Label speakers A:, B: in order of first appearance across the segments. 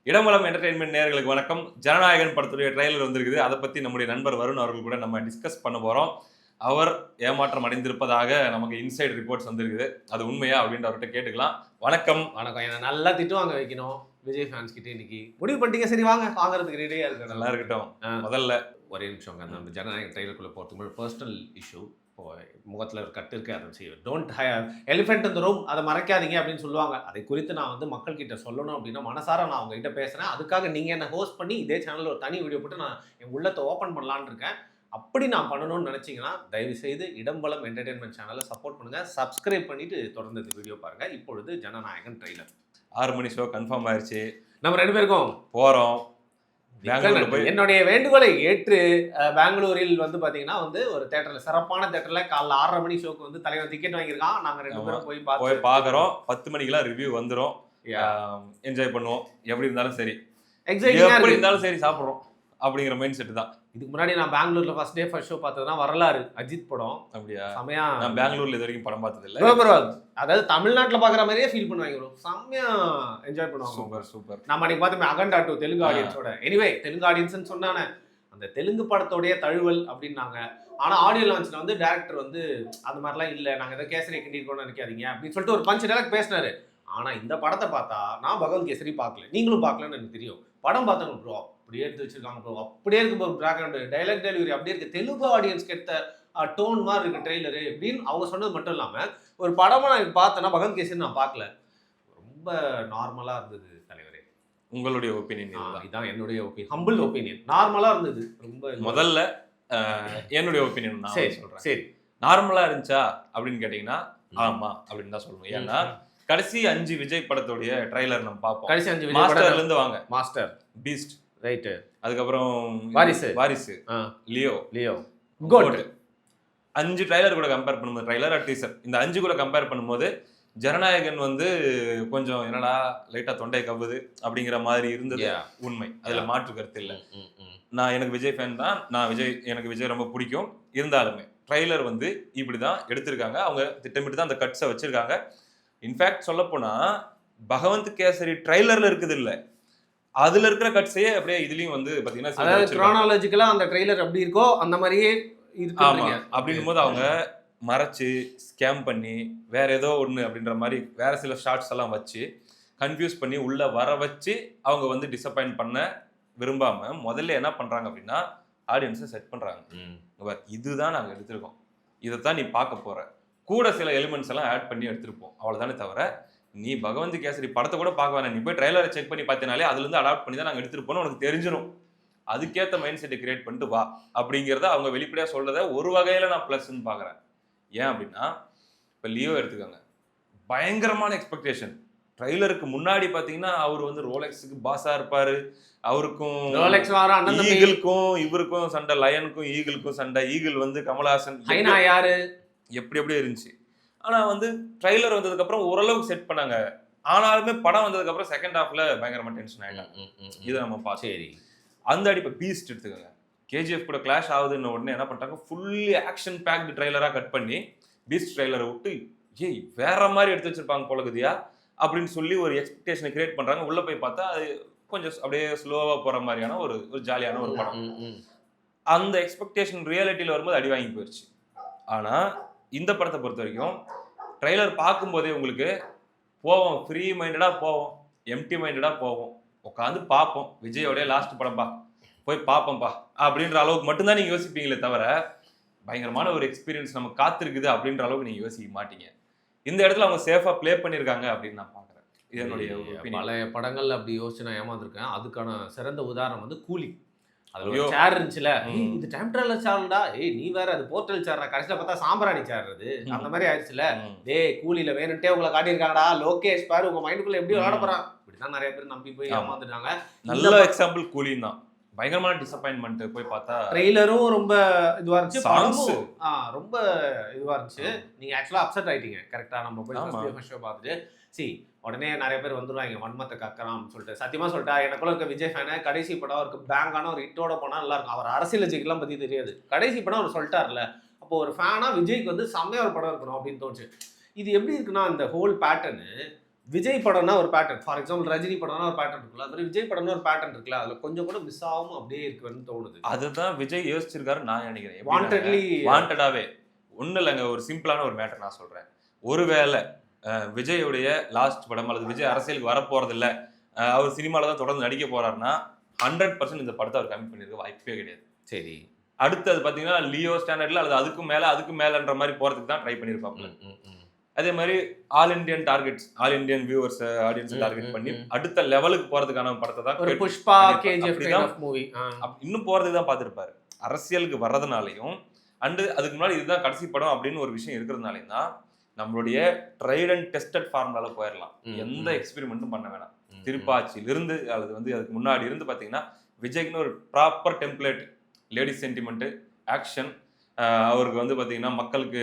A: இடமலம் entertainment நேயர்களுக்கு வணக்கம். ஜனநாயகன் படத்துடைய ட்ரெய்லர் வந்திருக்குது. அதை பத்தி நம்முடைய நண்பர் வருண் அவர்கள் கூட நம்ம டிஸ்கஸ் பண்ண போறோம். அவர் ஏமாற்றம் அடைந்திருப்பதாக நமக்கு இன்சைட் ரிப்போர்ட்ஸ் வந்திருக்குது. அது உண்மையா அப்படின்னு அவர்கிட்ட கேட்டுக்கலாம். வணக்கம்.
B: வணக்கம். என்ன நல்லா திட்டுவாங்க வைக்கணும் விஜய் ஃபேன்ஸ் கிட்ட. இன்னைக்கு முடிவு பண்ணிட்டீங்க, சரி வாங்க வாங்குறதுக்கு ரெடியா இருக்கு.
A: நல்லா இருக்கட்டும். முதல்ல
B: ஒரே நிமிஷம் நம்ம ஜனநாயக ட்ரெய்லருக்குள்ள போகிறதுக்கு முன்னாடி பர்சனல் இஷ்யூ. இப்போ முகத்தில் ஒரு கட்டு இருக்கு, அதை செய்யும். டோன்ட் எலிஃபென்ட் இந்த ரூம், அதை மறைக்காதீங்க அப்படின்னு சொல்லுவாங்க. அதை குறித்து நான் வந்து மக்கள்கிட்ட சொல்லணும் அப்படின்னா மனசார நான் அவங்ககிட்ட பேசுகிறேன். அதுக்காக நீங்கள் என்ன ஹோஸ்ட் பண்ணி இதே சேனலில் ஒரு தனி வீடியோ போட்டு நான் என் உள்ளத்தை ஓப்பன் பண்ணலான்னு இருக்கேன். அப்படி நான் பண்ணணும்னு நினச்சிங்கன்னா தயவுசெய்து இடம்பலம் என்டர்டெயின்மெண்ட் சேனலை சப்போர்ட் பண்ணுங்கள். சப்ஸ்கிரைப் பண்ணிவிட்டு தொடர்ந்து இந்த வீடியோ பாருங்கள். இப்பொழுது ஜனநாயகன் ட்ரெய்லர்
A: 6 மணி ஷோ கன்ஃபார்ம் ஆயிடுச்சு.
B: நம்ம 2 பேருக்கும்
A: போகிறோம்.
B: என்னுடைய வேண்டுகோளை ஏற்று பெங்களூரில் வந்து பாத்தீங்கன்னா வந்து ஒரு தேட்டர்ல, சிறப்பான தேட்டர்ல காலைல 6:30 மணி ஷோக்கு வந்து தலைவர் டிக்கெட் வாங்கியிருக்கான். நாங்க 2 பேரும் போய்
A: பாக்குறோம். 10 மணிக்கெல்லாம் ரிவ்யூ வந்துடும். என்ஜாய் பண்ணுவோம். எப்படி இருந்தாலும் சரி,
B: எப்படி
A: இருந்தாலும் சரி சாப்பிடுறோம் அப்படிங்கிற மைண்ட் செட் தான்.
B: இதுக்கு முன்னாடி நான் பெங்களூர்ல ஃபர்ஸ்ட் டே ஃபர்ஸ்ட் ஷோ பார்த்ததுனா வரலாறு அஜித் படம்.
A: அப்படியா?
B: செமையா.
A: நான் பெங்களூர்ல இது வரைக்கும் படம் பார்த்தது இல்ல.
B: அதாவது தமிழ்நாட்டில் பாக்குற மாதிரியே ஃபீல் பண்ணுவாங்க ப்ரோ. செம்மையா என்ஜாய் பண்ணுவாங்க.
A: Super super.
B: நம்ம அன்னைக்கு பார்த்தோமே அகண்டா 2 தெலுங்கு ஆடியன்ஸோட. எனிவே தெலுங்கு ஆடியன்ஸ்னு சொன்னானே அந்த தெலுங்கு படத்தோடைய தழுவல் அப்படின்னாங்க. ஆனா ஆடியோ லான்ச்ல வந்து டேரக்டர் வந்து அந்த மாதிரிலாம் இல்லை, நாங்க ஏதோ கேசரி கிண்டிருக்கோம்னு நினைக்காதீங்க அப்படின்னு சொல்லிட்டு ஒரு பஞ்ச் டைலாக் பேசினாரு. ஆனா இந்த படத்தை பார்த்தா நான் பகவந்த் கேசரி பார்க்கல, நீங்களும் பார்க்கலன்னு எனக்கு தெரியும். படம் பார்த்தவங்க ப்ரோ அப்படியே எடுத்து வச்சிருக்காங்க ப்ரோ, அப்படியே இருக்கு ப்ரோ. பேக்ரவுண்டு டைலாக் டெலிவரி அப்படியே இருக்கு. தெலுங்கு ஆடியன்ஸ்க்கு எடுத்த டோன் மாதிரி இருக்கு ட்ரெய்லரு அப்படின்னு அவங்க சொன்னது மட்டும் இல்லாமல் ஒரு படமாக நான் பார்த்தேன்னா பகவந்த் கேசரி நான் பார்க்கல, ரொம்ப நார்மலாக இருந்தது தலைவரே.
A: உங்களுடைய ஒப்பீனியன்?
B: இதுதான் என்னுடைய ஒப்பீனியன், ஹம்பிள் ஒப்பீனியன். நார்மலாக இருந்தது ரொம்ப.
A: முதல்ல என்னுடைய ஒப்பீனியன் நான் சொல்கிறேன்.
B: சரி,
A: நார்மலாக இருந்துச்சா அப்படின்னு கேட்டிங்கன்னா ஆமா அப்படின்னு தான் சொல்லுவேன். ஏன்னா கடைசி 5 விஜய் படத்துடைய ட்ரைலர் நம்ம பார்ப்போம்.
B: கடைசி 5 விஜய்
A: மாஸ்டர்ல இருந்து வாங்க.
B: மாஸ்டர்,
A: பீஸ்ட்,
B: ரைட்டு,
A: அதுக்கப்புறம் வாரிசு, லியோ,
B: கோட்.
A: 5 ட்ரைலர் கூட கம்பேர் பண்ணும்போது, ட்ரைலர் டீசர், இந்த 5 கூட கம்பேர் பண்ணும்போது ஜனநாயகன் வந்து கொஞ்சம் என்னடா லைட்டா தொண்டை கவுது அப்படிங்கிற மாதிரி இருந்தது உண்மை. அதுல மாற்று கருத்து இல்லை. நான் எனக்கு விஜய் ஃபேன் தான். எனக்கு விஜய் ரொம்ப பிடிக்கும். இருந்தாலுமே ட்ரைலர் வந்து இப்படிதான் எடுத்திருக்காங்க. அவங்க திட்டமிட்டு தான் அந்த கட்ஸை வச்சிருக்காங்க. இன்ஃபேக்ட் சொல்ல போனா பகவந்த் கேசரி ட்ரைலர்ல இருக்குது இல்ல, அதுல இருக்கிற கட்ஸையே அப்படியே இதுலயும் வந்து பாத்தீங்கன்னா
B: கிரானாலஜிக்கலா அந்த ட்ரெய்லர் அப்படி இருக்கோ அந்த மாதிரியே
A: இருக்கு. அப்படின்னும் போது அவங்க மறைச்சு ஸ்கேம் பண்ணி வேற ஏதோ ஒண்ணு அப்படின்ற மாதிரி வேற சில ஷார்ட்ஸ் எல்லாம் வச்சு கன்ஃபியூஸ் பண்ணி உள்ள வர வச்சு அவங்க வந்து டிசப்பாயிண்ட் பண்ண விரும்பாம முதல்ல என்ன பண்றாங்க அப்படின்னா ஆடியன்ஸை செட் பண்றாங்க. இதுதான் நாங்க எடுத்திருக்கோம், இதைத்தான் நீ பார்க்க போற, கூட சில எலிமெண்ட்ஸ் எல்லாம் ஆட் பண்ணி எடுத்திருப்போம், அவ்வளவுதானே தவிர நீ பகவந்த் கேசரி படத்தை கூட பார்க்க வேணாம். நீ போய் ட்ரைலரை செக் பண்ணி பார்த்தனாலே அதுல இருந்து அடாப்ட் பண்ணி தான் நாங்கள் எடுத்திருப்போம்னு உனக்கு தெரிஞ்சிடும். அதுக்கேற்ற மைண்ட் செட்டை கிரியேட் பண்ணிட்டு வா அப்படிங்கிறத அவங்க வெளிப்படையா சொல்றத ஒரு வகையில நான் பிளஸ்ன்னு பாக்குறேன். ஏன் அப்படின்னா இப்ப லியோ எடுத்துக்காங்க, பயங்கரமான எக்ஸ்பெக்டேஷன். ட்ரைலருக்கு முன்னாடி பாத்தீங்கன்னா அவர் வந்து ரோலெக்ஸுக்கு பாஸா இருப்பாரு, அவருக்கும் ஈகிளுக்கும் இவருக்கும் சண்டை, லயனுக்கும் ஈகிளுக்கும் சண்டை, ஈகிள் வந்து கமல்ஹாசன்
B: யாரு
A: எப்படி இருந்துச்சு. ஆனா வந்து ட்ரைலர் வந்ததுக்கு அப்புறம் ஓரளவுக்கு செட் பண்ணாங்க. ஆனாலுமே படம் வந்ததுக்கு அப்புறம் செகண்ட் ஹாஃப்ல பயங்கரமா டென்ஷன் ஆயிட்டாங்க. இதை நம்ம பார்த்தோம்.
B: சரி,
A: அந்த அடிப்பை பீஸ்ட் எடுத்துக்கோங்க, கேஜிஎஃப் கூட கிளாஷ் ஆகுதுன்னு உடனே என்ன பண்ணிட்டாங்க, ஃபுல்லி ஆக்ஷன் பேக்டு ட்ரைலரா கட் பண்ணி பீஸ்ட் ட்ரைலரை விட்டு ஏய் வேற மாதிரி எடுத்து வச்சிருப்பாங்க போலகுதியா அப்படின்னு சொல்லி ஒரு எக்ஸ்பெக்டேஷனை கிரியேட் பண்றாங்க. உள்ள போய் பார்த்தா அது கொஞ்சம் அப்படியே ஸ்லோவா போற மாதிரியான ஒரு ஜாலியான ஒரு படம். அந்த எக்ஸ்பெக்டேஷன் ரியாலிட்டியில வரும்போது அடி வாங்கி போயிடுச்சு. ஆனா இந்த படத்தை பொறுத்த வரைக்கும் ட்ரைலர் பார்க்கும்போதே உங்களுக்கு போவோம், ஃப்ரீ மைண்டடா போவோம், எம்டி மைண்டடா போவோம், உட்காந்து பார்ப்போம், விஜயோடைய லாஸ்ட் படம்பா போய் பார்ப்போம்ப்பா அப்படின்ற அளவுக்கு மட்டும்தான் நீங்க யோசிப்பீங்களே தவிர பயங்கரமான ஒரு எக்ஸ்பீரியன்ஸ் நம்ம காத்திருக்குது அப்படின்ற அளவுக்கு நீங்க யோசிக்க மாட்டீங்க. இந்த இடத்துல அவங்க சேஃபா பிளே பண்ணியிருக்காங்க அப்படின்னு நான் பார்க்குறேன். இதனுடைய
B: பழைய படங்கள் அப்படி யோசிச்சு நான் ஏமாந்துருக்கேன். அதுக்கான சிறந்த உதாரணம் வந்து கூலி. அது சேர் இருந்துச்சுல, இது டைம் டிராவலர் சேர்டா, ஏய் நீ வேற அது போர்ட்டல் சேர்றா, கடைசியில பார்த்தா சாம்பிராணி சேர்றது அந்த மாதிரி ஆயிடுச்சுல. டேய் கூலியில வேணுட்டே உங்களை காட்டியிருக்காங்கடா, லோகேஷ் பாரு உங்க மைண்டுக்குள்ள எப்படி விளையாட போறான். இப்படிதான் நிறைய பேர் நம்பி போய் ஏமாந்துட்டாங்க. நல்ல
A: எக்ஸாம்பிள் கூலின்னு தான். பயங்கரமான டிசப்பாயின்மெண்ட். போய் பார்த்தா
B: ட்ரெய்லரும் ரொம்ப இதுவா இருந்துச்சு, படமும் ரொம்ப இதுவா இருந்துச்சு. நீங்க ஆக்சுவலா அப்செட் ஆயிட்டீங்க. கரெக்டா நம்ம போய் ஃபர்ஸ்ட் ஷோ பார்த்துட்டு உடனே நிறைய பேர் வந்துடுவாங்க வன்மத்தை கக்கறான்னு சொல்லிட்டு. சத்தியமா சொல்லிட்டா எனக்குள்ள இருக்க விஜய் ஃபேனை கடைசி படம் அவருக்கு பேங்கான ஒரு ஹிட்டோட போனா நல்லா இருக்கும். அவர் அரசியல் ஜெயிக்கலாம் பத்தி தெரியாது, கடைசி படம் அவர் சொல்லிட்டார்ல, அப்போ ஒரு ஃபேனா விஜய்க்கு வந்து செம்மையா ஒரு படம் இருக்கணும் அப்படின்னு தோணுச்சு. இது எப்படி இருக்குன்னா இந்த ஹோல் பேட்டர்னு விஜய் படம்னா ஒரு பேட்டர்ன், ஃபார் எக்ஸாம்பிள் ரஜினி படம்னா ஒரு பேட்டர்ன் இருக்குல்ல, அது மாதிரி விஜய் படம்னா ஒரு பேட்டர்ன் இருக்குல்ல, அதுல கொஞ்சம் கூட மிஸ் ஆகாம அப்படியே இருக்குன்னு தோணுது.
A: அதுதான் விஜய் யோசிச்சிருக்காரு நான் நினைக்கிறேன்.
B: வாண்டட்லி
A: வாண்டடாவே ஒன்றும் இல்லைங்க. ஒரு சிம்பிளான ஒரு மேட்டர் நான் சொல்றேன். ஒருவேளை விஜயோடைய லாஸ்ட் படம் அல்லது விஜய் அரசியலுக்கு வரப்போறது இல்லை, அவர் சினிமாவில் தான் தொடர்ந்து நடிக்க போறாருன்னா 100% இந்த படத்தை அவர் கம்மி பண்ணிருக்க வாய்ப்பே கிடையாது.
B: சரி,
A: அடுத்தது பார்த்தீங்கன்னா லியோ ஸ்டாண்டர்ட்ல அல்லது அதுக்கு மேலன்ற மாதிரி போறதுக்கு தான் ட்ரை பண்ணியிருப்பாங்க. அதே மாதிரி all Indian targets, all Indian viewers audience target பண்ணி அடுத்த லெவலுக்கு போறதுக்கான படத்தை தான்
B: ஒரு Pushpa KGF kind of movie
A: இன்னும் போறதுக்கு தான் பார்த்திருப்பாரு. அரசியலுக்கு வர்றதுனாலையும் அண்டு அதுக்கு முன்னாடி இதுதான் கடைசி படம் அப்படின்னு ஒரு விஷயம் இருக்கிறதுனாலையும் தான் நம்மளுடைய ட்ரைட் அண்ட் டெஸ்டட் ஃபார்முலால போயிடலாம். எந்த எக்ஸ்பெரிமெண்ட்டும் பண்ண வேணாம். திருப்பாச்சியிலிருந்து அல்லது வந்து அதுக்கு முன்னாடி இருந்து பார்த்தீங்கன்னா விஜய்க்குன்னு ஒரு proper template, ladies sentiment, action, அவருக்கு வந்து பார்த்தீங்கன்னா மக்களுக்கு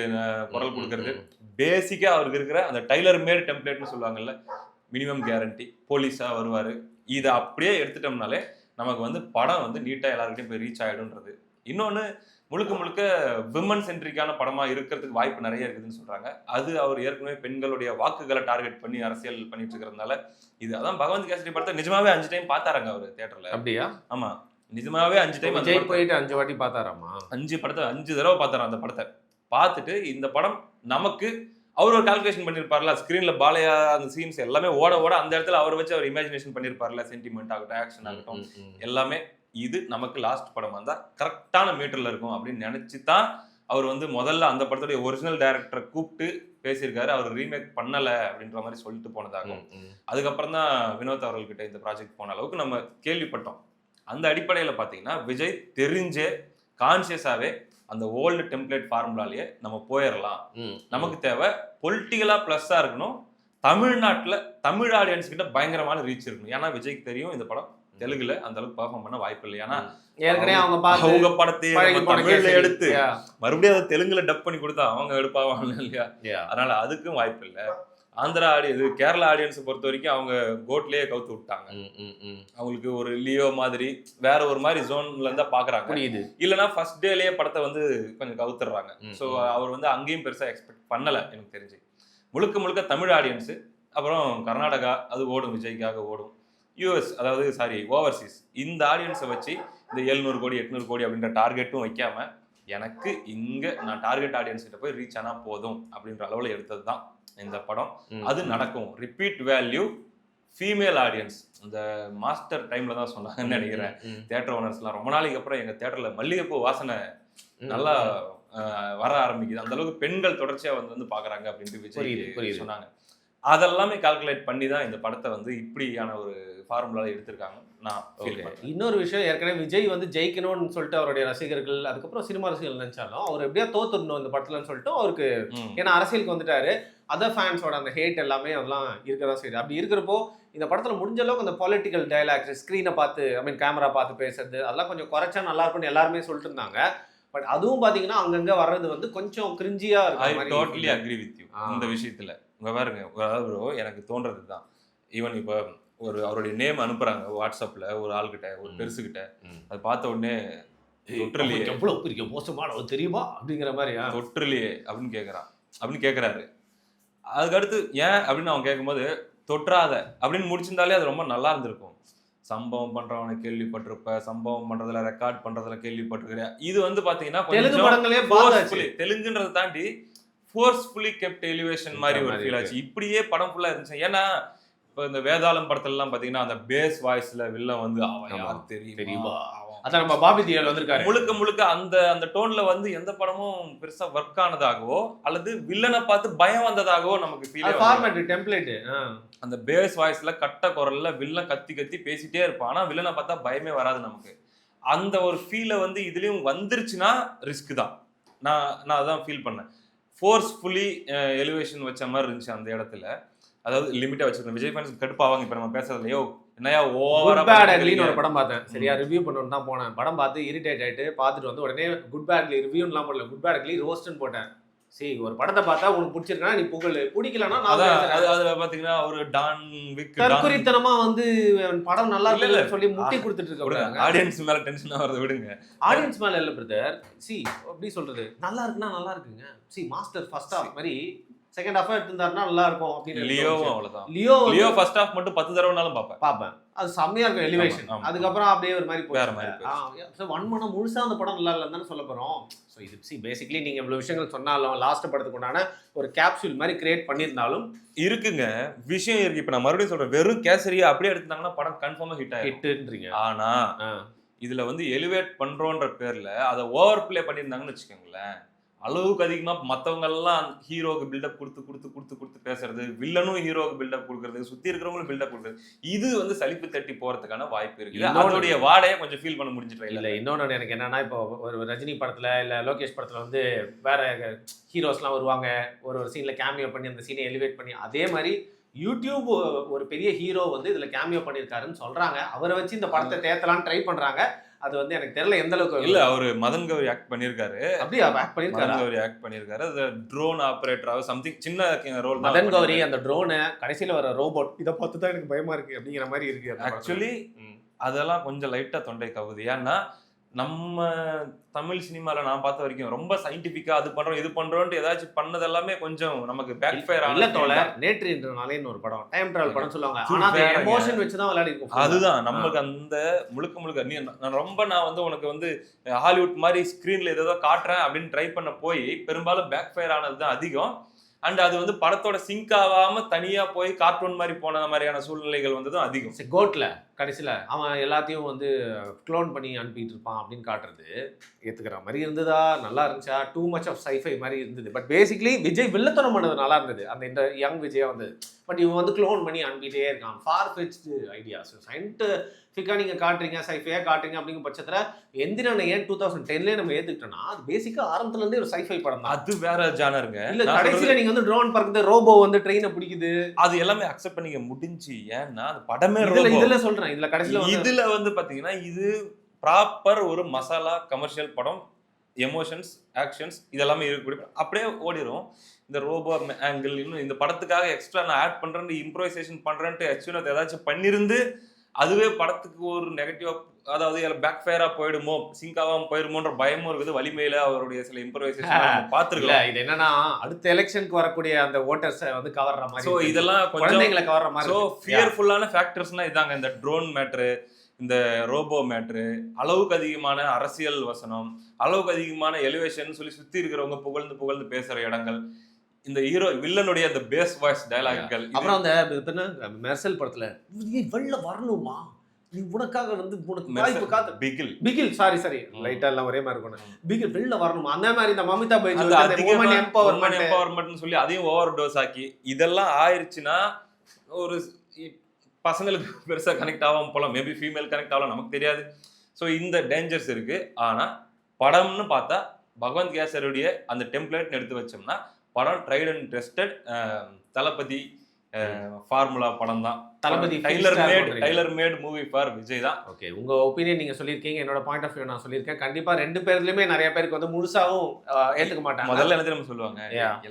A: குரல் கொடுக்கறது, பேசிக்கா அவருக்கு இருக்கிற அந்த டைலர் மேட் டெம்ப்ளேட்னு சொல்லுவாங்கல்ல, மினிமம் கேரண்டி, போலீஸா வருவாரு. இதை அப்படியே எடுத்துட்டோம்னாலே நமக்கு வந்து படம் வந்து நீட்டா எல்லாருக்கிட்டையும் போய் ரீச் ஆயிடும்ன்றது. இன்னொன்னு முழுக்க முழுக்க விமன் சென்ட்ரிக்கான படமா இருக்கிறதுக்கு வாய்ப்பு நிறைய இருக்குதுன்னு சொல்றாங்க. அது அவர் ஏற்கனவே பெண்களுடைய வாக்குகளை டார்கெட் பண்ணி அரசியல் பண்ணிட்டு இருக்கிறதுனால இது. அதான் பகவந்த் கேசரி படத்தை நிஜமாவே 5 டைம் பார்த்தாருங்க அவரு தியேட்டர்ல.
B: அப்படியா?
A: ஆமா, நிஜமாவே 5 டைம்
B: விஜய் போயிட்டு 5 வாட்டி பார்த்தாராமா?
A: 5 படத்தை 5 தடவை பார்த்தாராம். அந்த படத்தை பார்த்துட்டு இந்த படம் நமக்கு அவர் ஒரு கால்குலேஷன் பண்ணியிருப்பார்ல, ஸ்கிரீன்ல பாலையா அந்த சீன்ஸ் எல்லாமே ஓட ஓட அந்த இடத்துல அவர் வச்சு அவர் இமேஜினேஷன் பண்ணியிருப்பார்ல, சென்டிமெண்ட் ஆகட்டும், ஆக்ஷன் ஆகட்டும், எல்லாமே இது நமக்கு லாஸ்ட் படம் வந்தா கரெக்டான மீட்டர்ல இருக்கும் அப்படின்னு நினைச்சு தான் அவர் வந்து முதல்ல அந்த படத்துடைய ஒரிஜினல் டைரக்டரை கூப்பிட்டு பேசியிருக்காரு. அவர் ரீமேக் பண்ணல அப்படின்ற மாதிரி சொல்லிட்டு போனதாகும். அதுக்கப்புறம் தான் வினோத் அவர்கள்கிட்ட இந்த ப்ராஜெக்ட் போன அளவுக்கு நம்ம கேள்விப்பட்டோம். அந்த அடிப்படையில பாத்தீங்கன்னா விஜய் தெரிஞ்சே கான்சியஸாவே அந்த ஓல்டு டெம்ப்ளேட் ஃபார்முலாலேயே நம்ம போயிடலாம். நமக்கு தேவை பொலிட்டிக்கலா பிளஸ்ஸா இருக்கணும், தமிழ்நாட்டுல தமிழ் ஆடியன்ஸ் கிட்ட பயங்கரமான ரீச் இருக்கணும். ஏன்னா விஜய்க்கு தெரியும் இந்த படம் தெலுங்குல அந்த அளவுக்கு பெர்ஃபார்ம் பண்ண வாய்ப்பு இல்லை. ஏன்னா
B: ஏற்கனவே
A: அவங்க படத்தையே தமிழ்ல எடுத்து மறுபடியும் அதை தெலுங்குல டப் பண்ணி கொடுத்தா அவங்க எடுப்பாங்க இல்லையா? அதனால அதுக்கும் வாய்ப்பு இல்லை. ஆந்திரா இது கேரளா ஆடியன்ஸை பொறுத்த வரைக்கும் அவங்க கோட்லயே கவுத்து விட்டாங்க. அவங்களுக்கு ஒரு லியோ மாதிரி வேற ஒரு மாதிரி ஜோன்ல இருந்தா பாக்குறாங்க. இல்லைன்னா ஃபர்ஸ்ட் டேலயே படத்தை வந்து கொஞ்சம் கவுத்துடுறாங்க. ஸோ அவர் வந்து அங்கேயும் பெருசா எக்ஸ்பெக்ட் பண்ணல எனக்கு தெரிஞ்சு. முழுக்க முழுக்க தமிழ் ஆடியன்ஸ், அப்புறம் கர்நாடகா அது ஓடும், விஜய்க்காக ஓடும். யூஎஸ் அதாவது ஓவர்சீஸ் இந்த ஆடியன்ஸை வச்சு இந்த 700 கோடி 800 கோடி அப்படின்ற டார்கெட்டும் வைக்காம எனக்கு இங்க நான் டார்கெட் ஆடியன்ஸ் கிட்ட போய் ரீச் ஆனா போதும் அப்படின்ற அளவுல எடுத்தது தான் இந்த படம். அது நடக்கும். ரிப்பீட் வேல்யூ, ஃபீமேல் ஆடியன்ஸ் இந்த மாஸ்டர் டைம்ல தான் சொன்னாங்கன்னு நினைக்கிறேன். தியேட்டர் ஓனர்ஸ்லாம் ரொம்ப நாளைக்கு அப்புறம் எங்க தியேட்டர்ல மல்லிகைப்பூ வாசனை நல்லா வர ஆரம்பிக்குது, அந்த அளவுக்கு பெண்கள் தொடர்ச்சியா வந்து பாக்குறாங்க அப்படின்ட்டு விஜய் சொன்னாங்க. அதெல்லாமே கால்குலேட் பண்ணி தான் இந்த படத்தை வந்து இப்படியான ஒரு ஃபார்முலால எடுத்திருக்காங்க.
B: இன்னொரு விஷயம், ஏற்கனவே விஜய் வந்து ஜெயிக்கணும்னு சொல்லிட்டு அவருடைய ரசிகர்கள் அதுக்கப்புறம் சினிமா ரசிகர்கள் நினைச்சாலும் அவர் எப்படியா தோத்துடணும் இந்த படத்துலன்னு சொல்லிட்டு அவருக்கு, ஏன்னா அரசியலுக்கு வந்துட்டாரு, அதர் ஃபேன்ஸோட அந்த ஹேட் எல்லாமே அதெல்லாம் இருக்கதான் செய்யுது. அப்படி இருக்கிறப்போ இந்த படத்துல முடிஞ்ச அளவுக்கு அந்த பொலிட்டிக்கல் டயலாக்ஸ், ஸ்க்ரீனை பார்த்து கேமரா பார்த்து பேசுறது அதெல்லாம் கொஞ்சம் குறைச்சா நல்லா இருக்கும்னு எல்லாருமே சொல்லிட்டு இருந்தாங்க. பட் அதுவும் பாத்தீங்கன்னா அங்கங்க வர்றது வந்து கொஞ்சம் கிரிஞ்சியா இருக்கு.
A: I totally agree with you இந்த விஷயத்துல. இங்க பாருங்க, அதாவது ப்ரோ எனக்கு தோன்றது தான், ஈவன் இப்போ ஒரு அவருடைய நேம் அனுப்புறாங்க வாட்ஸ்அப்ல ஒரு ஆள்கிட்ட, ஒரு பெருசுகிட்ட, அதை பார்த்த உடனே தொற்றுலையே
B: எவ்வளவு பெரிய மோசமான தெரியுமா அப்படிங்கிற மாதிரி
A: தொற்றுலையே அப்படின்னு கேட்கறாரு. அதுக்கு அடுத்து ஏன் அப்படின்னு அவன் கேட்கும்போது தொற்றாத அப்படின்னு முடிச்சிருந்தாலே அது ரொம்ப நல்லா இருந்திருக்கும். சம்பவம் பண்றவனை கேள்விப்பட்டிருப்ப, சம்பவம் பண்றதுல ரெக்கார்ட் பண்றதுல கேள்விப்பட்டிருக்கிற. இது வந்து பாத்தீங்கன்னா தெலுங்குன்றதை தாண்டி ஃபோர்ஸ்ஃபுல்லி கெப்ட் எலிவேஷன் மாதிரி ஒரு ஃபீல் ஆச்சு. இப்படியே படம் ஃபுல்லா இருந்துச்சு. ஏன்னா இப்போ இந்த வேதாளம் படத்துல எல்லாம் பாத்தீங்கன்னா அந்த பேஸ் வாய்ஸ்ல வில்லன் வந்து அவன் யார் தெரியுமா,
B: அதான் நம்ம பாபி தியால் வந்திருக்காரு,
A: முழுக்க முழுக்க அந்த அந்த டோன்ல வந்து எந்த படமும் பெருசா ஒர்க் ஆனதாகவோ அல்லது வில்லனை பார்த்து பயம் வந்ததாகவோ நமக்கு ஃபீல்
B: ஃபார்மேட் டெம்ப்ளேட்.
A: அந்த பேஸ் வாய்ஸ்ல கட்ட குரல்ல வில்லன் கத்தி கத்தி பேசிட்டே இருப்பான், ஆனா வில்லனை பார்த்தா பயமே வராது நமக்கு. அந்த ஒரு ஃபீலை வந்து இதுலயும் வந்துருச்சுன்னா ரிஸ்க் தான். நான் அதான் ஃபீல் பண்ணேன். ஃபோர்ஸ்ஃபுல்லி எலிவேஷன் வச்ச மாதிரி இருந்துச்சு அந்த இடத்துல. அதாவது லிமிட்டா வச்சிருக்கேன். விஜய் ஃபேன்ஸ் கடுப்பாவாங்க இப்ப நம்ம பேசுறதுலயோ, என்னையா ஓவரா
B: ஒரு படம் பார்த்தேன், சரியா ரிவ்யூ பண்ணணும்னு தான் போனேன். படம் பார்த்து இரிட்டேட் ஆயிட்டு பார்த்துட்டு வந்து உடனே குட் பேட்லி ரிவ்யூலாம் போடல, குட் பேட்லி ரோஸ்ட்னு போட்டேன். சரி, ஒரு படத்தை பார்த்தா உனக்கு பிடிச்சிருக்கா நீ புகழ், பிடிக்கலன்னா
A: அதுல பாத்தீங்கன்னா ஒரு டான் விக்
B: தற்குறித்தனமா வந்து படம் நல்லா இல்ல சொல்லி முட்டி கொடுத்துட்டு இருக்காங்க.
A: ஆடியன்ஸ் மேல டென்ஷன் ஆவறத விடுங்க.
B: ஆடியன்ஸ் மேல இல்ல பிரதர், சி அப்படி சொல்றது நல்லா இருக்குன்னா நல்லா இருக்குங்க. சி மாஸ்டர் ஃபர்ஸ்ட் ஹாஃப் மாதிரி செகண்ட் ஹாஃப் எடுத்திருந்தாருன்னா நல்லா இருக்கும் அப்படின்னு
A: லியோவும் அவ்வளவுதான்.
B: லியோ
A: லியோ ஃபர்ஸ்ட் ஹாஃப் மட்டும் 10 தடவைனாலும் பார்ப்பேன்.
B: பார்ப்பேன். அது செம்மையா இருக்கும் எலிவேஷன்.
A: ஆமா.
B: அதுக்கப்புறம் அப்படியே ஒரு மாதிரி
A: வேற
B: போச்சு.
A: மாதிரி
B: வன்மனம் முழுசா அந்த படம் நல்லா இல்லைன்னு தானே சொல்ல போறோம். ஸோ இது பேசிக்கலி நீங்க இவ்வளவு விஷயங்கள் சொன்னாலும் லாஸ்ட் படத்துக்கு உண்டான ஒரு கேப்சூல் மாதிரி கிரியேட் பண்ணியிருந்தாலும்
A: இருக்குங்க, விஷயம் இருக்கு. இப்ப நான் மறுபடியும் சொல்றேன், வெறும் கேசரியா அப்படியே எடுத்தாங்கன்னா படம் கன்ஃபார்மா ஹிட் ஆயிடும்.
B: ஹிட்ன்றீங்க.
A: ஆனா இதுல வந்து எலிவேட் பண்றோன்ற பேர்ல அதை ஓவர் பிளே பண்ணியிருந்தாங்கன்னு வச்சுக்கோங்களேன், அளவுக்கு அதிகமா மத்தவங்க எல்லாம் ஹீரோக்கு பில்டப் கொடுத்து பேசுறது, வில்லனும் ஹீரோக்கு பில்டப் கொடுக்கறது, சுத்தி இருக்கிறவங்களும் பில்டப் கொடுக்கறது, இது வந்து சலிப்பு தட்டி போறதுக்கான வாய்ப்பு இருக்கு. அதோடைய வாடையை கொஞ்சம் ஃபீல் பண்ண முடிஞ்சிட்டு
B: இல்ல. இன்னொன்னு எனக்கு என்னன்னா, இப்போ ஒரு ரஜினி படத்துல இல்ல லோகேஷ் படத்துல வந்து வேற ஹீரோஸ்லாம் வருவாங்க, ஒரு சீன்ல கேமியோ பண்ணி அந்த சீனை எலிவேட் பண்ணி, அதே மாதிரி யூடியூப் ஒரு பெரிய ஹீரோ வந்து இதுல கேமியோ பண்ணியிருக்காருன்னு சொல்றாங்க. அவரை வச்சு இந்த படத்தை தேத்தலான்னு ட்ரை பண்றாங்க. அது வந்து எனக்கு தெரியல எந்த அளவுக்கு.
A: இல்ல, அவரு மதன் கௌரி ஆக்ட் பண்ணிருக்காரு.
B: அப்படியே ஆக்ட் பண்ணிருக்காரு.
A: மதன் கௌரி ஆக்ட் பண்ணிருக்காரு. அது ட்ரோன் ஆபரேட்டரா சம்திங் சின்ன ரோல்.
B: மதன் கௌரி அந்த ட்ரோனு கடைசியில வர ரோபோட் இதை பார்த்து தான் எனக்கு பயமா இருக்கு அப்படிங்கிற மாதிரி இருக்கு.
A: ஆக்சுவலி அதெல்லாம் கொஞ்சம் லைட்டா தொண்டை கவுது. ஏன்னா நம்ம தமிழ் சினிமால நான் பார்த்த வரைக்கும் ரொம்ப சயின்டிபிக்கா அது பண்றோம் இது பண்றோம்னு ஏதாச்சும் பண்ணது எல்லாமே கொஞ்சம் நமக்கு பேக் ஃபயர்
B: இல்ல தோழர். நேற்று இன்று நாளேன்னு ஒரு படம், டைம் டிராவல் படம் சொல்லுவாங்க. ஆனா அது எமோஷன் வச்சு தான் விளையாடி இருக்கும்.
A: அதுதான் நமக்கு அந்த முழுக்க நான் வந்து உனக்கு வந்து ஹாலிவுட் மாதிரி ஸ்கிரீன்ல ஏதோ காட்டுறேன் அப்படின்னு ட்ரை பண்ண போய் பெரும்பாலும் பேக் ஃபயர் ஆனது தான் அதிகம். அண்ட் அது வந்து படத்தோட சிங்க் ஆகாம தனியா போய் கார்ட்டூன் மாதிரி போன மாதிரியான சூழ்நிலைகள் வந்ததும் அதிகம்.
B: கோட்ல கடைசியில அவன் எல்லாத்தையும் வந்து க்ளோன் பண்ணி அனுப்பிட்டு இருப்பான் அப்படின்னு காட்டுறது ஏத்துக்கிற மாதிரி இருந்ததா, நல்லா இருந்துச்சா, டூ மச் ஆஃப் சைஃபை மாதிரி இருந்தது. பட் பேசிக்கலி விஜய் வில்லத்தனம் பண்ணது நல்லா இருந்தது. இந்த யங் விஜயா வந்து பட் இவன் வந்து க்ளோன் பண்ணி அனுப்பிட்டே இருக்கான். ஃபார் ஃபெச்டு ஐடியாஸ் சயின்டிஃபிக்கா நீங்க காட்டுறீங்க, சைஃபையா காட்டுறீங்க அப்படிங்கிற பட்சத்துல எந்திரனை ஏன் 2010 நம்ம ஏத்துக்கிட்டோம்னா அது பேசிக்கா ஆரம்பத்துல இருந்தே ஒரு சைஃபை படம் தான்.
A: அது வேற ஜானருங்க.
B: இல்ல கடைசியில நீங்க வந்து ட்ரோன் பறக்குது, ரோபோ வந்து ட்ரெயினை பிடிக்குது,
A: அது எல்லாமே அக்செப்ட் பண்ணிக்க முடிஞ்சு. ஏன்னா அது படமே
B: இதுல சொல்றேன். இதுல கடைசியில
A: இதுல வந்து பாத்தீங்கன்னா இது ப்ராப்பர் ஒரு மசாலா கமர்ஷியல் படம். எமோஷன்ஸ், ஆக்ஷன்ஸ் இதெல்லாமே இருக்கக்கூடிய அப்படியே ஓடிடும். இந்த ரோபோ ஆங்கிள் இன்னும் இந்த படத்துக்காக எக்ஸ்ட்ரா நான் ஆட் பண்றேன், இம்ப்ரோவைசேஷன் பண்றேன்ட்டு ஆக்சுவலா ஏதாச்சும் பண்ணிருந்து அதுவே படத்துக்கு ஒரு நெகட்டிவா, அதாவது பேக் ஃபயரா போயிடுமோ, சிங்க் ஆகாம போயிடுமோன்ற பயமும் இருக்குது. வலிமையில அவருடைய சில இம்ப்ரோவைசேஷன் பார்த்துருக்கலாம்.
B: இது என்னன்னா அடுத்த எலெக்ஷனுக்கு வரக்கூடிய அந்த ஓட்டர்ஸை வந்து கவர்ற மாதிரி.
A: ஸோ இதெல்லாம்
B: குழந்தைங்களை கவர்ற மாதிரி.
A: ஸோ ஃபியர்ஃபுல்லான ஃபேக்டர்ஸ்னா இதாங்க. இந்த ட்ரோன் மேட்ரு, இந்த ரோபோ மேட்ரு, அளவுக்கு அதிகமான அரசியல் வசனம், அளவுக்கு அதிகமான எலிவேஷன் சொல்லி சுத்தி இருக்கிறவங்க புகழ்ந்து பேசுற இடங்கள், இந்த ஹீரோ வில்லனுடைய அந்த பேஸ் வாய்ஸ் டயலாக்கள்.
B: அப்புறம் அந்த மெர்சல் படத்துல வெளில வரணுமா, நீ உனக்காக வந்து வாய்ப்பு காத்து பிகில் சாரி லைட்டா எல்லாம் ஒரே மாதிரி இருக்கணும். பிகில் வெளில வரணுமா அந்த மாதிரி இந்த மமிதா பைஜு
A: எம்பவர்மெண்ட்னு சொல்லி அதையும் ஓவர் டோஸ் ஆக்கி இதெல்லாம் ஆயிருச்சுன்னா ஒரு பசங்களுக்கு பெருசா கனெக்ட் ஆகாம போலாம். மேபி ஃபீமேல் கனெக்ட் ஆகலாம், நமக்கு தெரியாது. ஸோ இந்த டேஞ்சர்ஸ் இருக்கு. ஆனா படம்னு பார்த்தா பகவந்த் கேசரியுடைய அந்த டெம்ப்ளேட் எடுத்து வச்சோம்னா படம் tried and tested Thalapathy formula படம் தான்.
B: Thalapathy
A: tailor made movie for Vijay தான்.
B: ஓகே, உங்க ஒப்பீனியன் நீங்க சொல்லியிருக்கீங்க, என்னோட பாயிண்ட் ஆஃப் வியூ நான் சொல்லியிருக்கேன். கண்டிப்பா ரெண்டு பேர்லயுமே நிறைய பேருக்கு வந்து முழுசாவும் ஏத்துக்க மாட்டாங்க.
A: முதல்ல என்ன தெரியுமா சொல்லுவாங்க,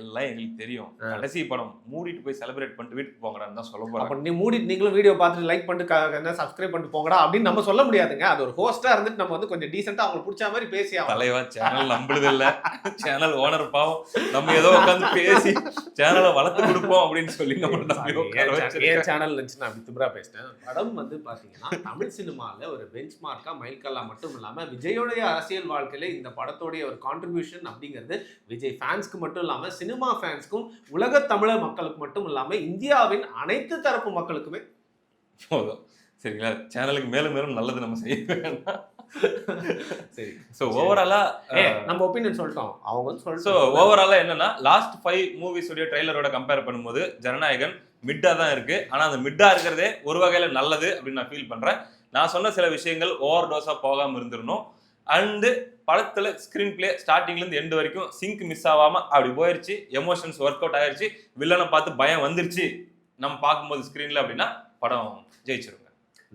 A: எல்லாம் எங்களுக்கு தெரியும், கடைசி படம் மூடிட்டு போய் செலிப்ரேட் பண்ணிட்டு வீட்டுக்கு போங்கடான்னு தான் சொல்ல போறோம்.
B: அப்ப நீ மூடிட்டு நீங்களும் வீடியோ பார்த்துட்டு லைக் பண்ணிட்டு சப்ஸ்கிரைப் பண்ணிட்டு போங்கடா அப்படின்னு நம்ம சொல்ல முடியாதுங்க. அது ஒரு ஹோஸ்டா இருந்துட்டு நம்ம வந்து கொஞ்சம் டீசெண்டா அவங்களுக்கு பிடிச்ச மாதிரி பேசி
A: தலைவா சேனல் நம்புறது இல்ல, சேனல் ஓனர் பாவம், நம்ம ஏதோ உட்காந்து பேசி சேனலை வளர்த்து கொடுப்போம் அப்படின்னு சொல்லி
B: சேனல் இருந்துச்சுன்னா அப்படி திமிரா பேசிட்டேன். படம் வந்து பாத்தீங்கன்னா தமிழ் சினிமால ஒரு பெஞ்ச் மார்க்கா மைல்கல்லா மட்டும் இல்லாம விஜயோடைய அரசியல் வாழ்க்கையில இந்த படத்தோடைய ஒரு கான்ட்ரிபியூஷன் அப்படிங்கிறது விஜய் ஃபேன்ஸ்க்கு மட்டும் இல்லாம சினிமா ஃபேன்ஸ்க்கும் உலக தமிழர் மக்களுக்கு மட்டும் இல்லாம இந்தியாவின் அனைத்து தரப்பு மக்களுக்குமே
A: போதும். சரிங்களா, சேனலுக்கு மேலும் மேலும் நல்லது நம்ம செய்ய வேண்டாம்.
B: சரி,
A: ஸோ ஓவராலா
B: நம்ம ஒப்பீனியன் சொல்லிட்டோம். அவங்க வந்து
A: ஸோ ஓவராலா என்னன்னா லாஸ்ட் 5 மூவிஸோட ட்ரைலரோட கம்பேர் பண்ணும்போது ஜனநாயகன் மிட்டா தான் இருக்கு. ஆனா அந்த மிட்டா இருக்கிறதே ஒரு வகையில நல்லது அப்படின்னு நான் ஃபீல் பண்றேன். நான் சொன்ன சில விஷயங்கள் ஓவர் டோஸா போகாம இருந்திரணும். அண்டு படத்துல ஸ்கிரீன் பிளே ஸ்டார்டிங்ல இருந்து எண்டு வரைக்கும் சிங்க் மிஸ் ஆகாம அப்படி போயிருச்சு. எமோஷன்ஸ் ஒர்க் அவுட் ஆயிருச்சு. வில்லனை பார்த்து பயம் வந்துருச்சு நம்ம பார்க்கும்போது ஸ்கிரீன்ல அப்படின்னா படம் ஜெயிச்சிருங்க.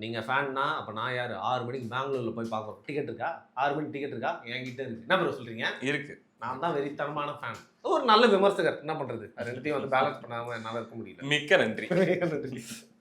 B: நீங்க ஃபேன்னா அப்ப நான் யாரு? 6 மணிக்கு பெங்களூர்ல போய் பார்க்கணும். டிக்கெட் இருக்கா? 6 மணிக்கு டிக்கெட் இருக்கா? என்கிட்ட இருக்கு. என்ன ப்ரோ சொல்றீங்க?
A: இருக்கு.
B: நான் தான் வெறித்தனமான ஃபேன், ஒரு நல்ல விமர்சகர். என்ன பண்றது, ரெண்டுத்தையும் வந்து பேலன்ஸ் பண்ணாம என்னால இருக்க முடியல.
A: மிக்க நன்றி.